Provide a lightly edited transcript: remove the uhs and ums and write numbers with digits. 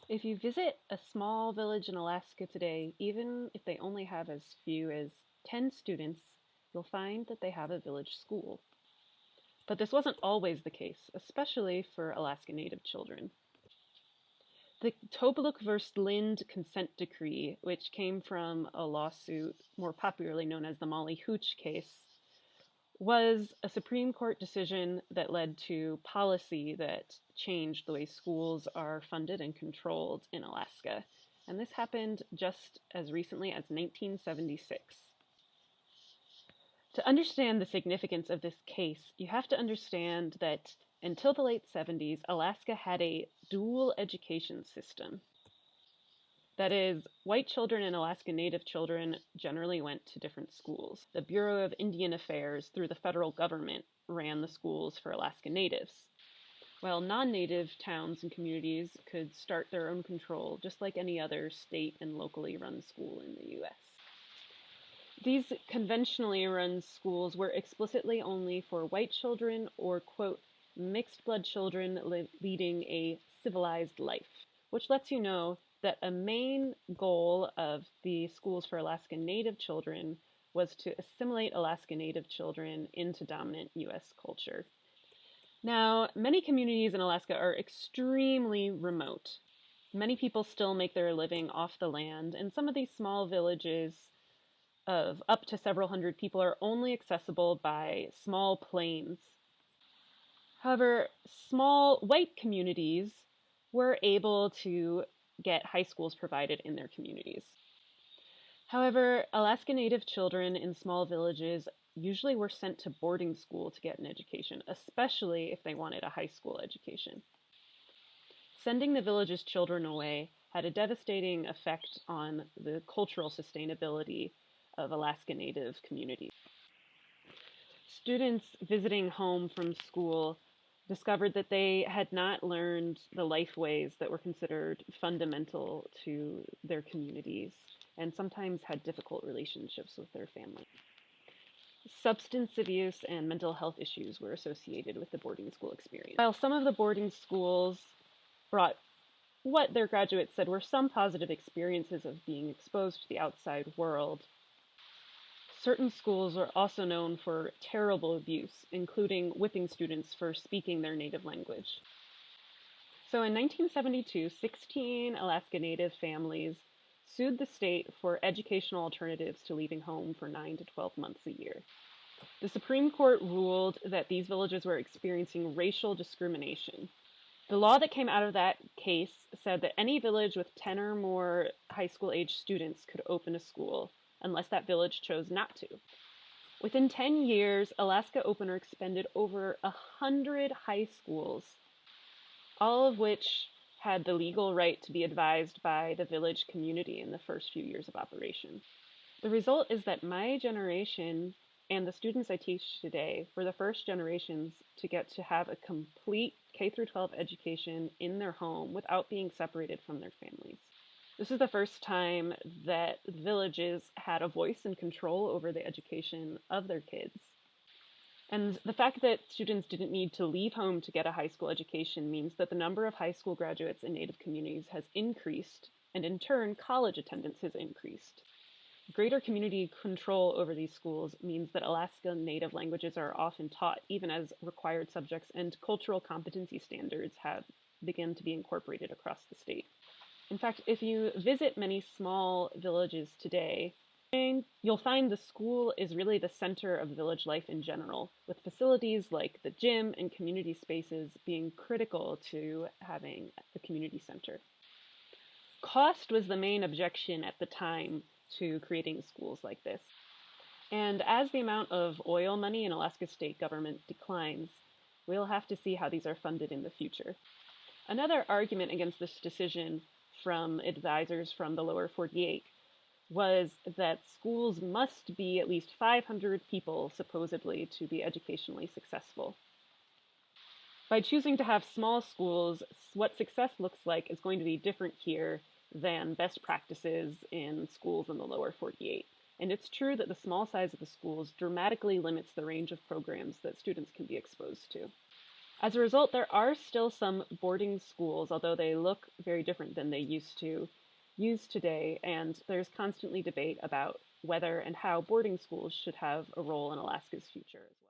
If you visit a small village in Alaska today, even if they only have as few as 10 students, you'll find that they have a village school. But this wasn't always the case, especially for Alaska Native children. The Tobaluk versus Lind consent decree, which came from a lawsuit more popularly known as the Molly Hootch case, was a Supreme Court decision that led to policy that changed the way schools are funded and controlled in Alaska. And this happened just as recently as 1976. To understand the significance of this case, you have to understand that until the late 70s, Alaska had a dual education system. That is, white children and Alaska Native children generally went to different schools. The Bureau of Indian Affairs, through the federal government, ran the schools for Alaska Natives, while non-Native towns and communities could start their own control, just like any other state and locally run school in the U.S. These conventionally run schools were explicitly only for white children or, quote, mixed blood children leading a civilized life, which lets you know that a main goal of the schools for Alaska Native children was to assimilate Alaska Native children into dominant U.S. culture. Now, many communities in Alaska are extremely remote. Many people still make their living off the land, and some of these small villages of up to several hundred people are only accessible by small planes. However, small white communities were able to get high schools provided in their communities. However, Alaska Native children in small villages usually were sent to boarding school to get an education, especially if they wanted a high school education. Sending the village's children away had a devastating effect on the cultural sustainability of Alaska Native communities. Students visiting home from school discovered that they had not learned the life ways that were considered fundamental to their communities and sometimes had difficult relationships with their family. Substance abuse and mental health issues were associated with the boarding school experience. While some of the boarding schools brought what their graduates said were some positive experiences of being exposed to the outside world, certain schools are also known for terrible abuse, including whipping students for speaking their native language. So in 1972, 16 Alaska Native families sued the state for educational alternatives to leaving home for 9 to 12 months a year. The Supreme Court ruled that these villages were experiencing racial discrimination. The law that came out of that case said that any village with 10 or more high school age students could open a school, unless that village chose not to. Within 10 years, Alaska Opener expended over 100 high schools, all of which had the legal right to be advised by the village community in the first few years of operation. The result is that my generation and the students I teach today were the first generations to get to have a complete K-12 education in their home without being separated from their families. This is the first time that villages had a voice and control over the education of their kids. And the fact that students didn't need to leave home to get a high school education means that the number of high school graduates in Native communities has increased, and in turn, college attendance has increased. Greater community control over these schools means that Alaska Native languages are often taught even as required subjects, and cultural competency standards have begun to be incorporated across the state. In fact, if you visit many small villages today, you'll find the school is really the center of village life in general, with facilities like the gym and community spaces being critical to having a community center. Cost was the main objection at the time to creating schools like this. And as the amount of oil money in Alaska state government declines, we'll have to see how these are funded in the future. Another argument against this decision from advisors from the lower 48 was that schools must be at least 500 people, supposedly, to be educationally successful. By choosing to have small schools, what success looks like is going to be different here than best practices in schools in the lower 48. And it's true that the small size of the schools dramatically limits the range of programs that students can be exposed to. As a result, there are still some boarding schools, although they look very different than they used to use today, and there's constantly debate about whether and how boarding schools should have a role in Alaska's future as well.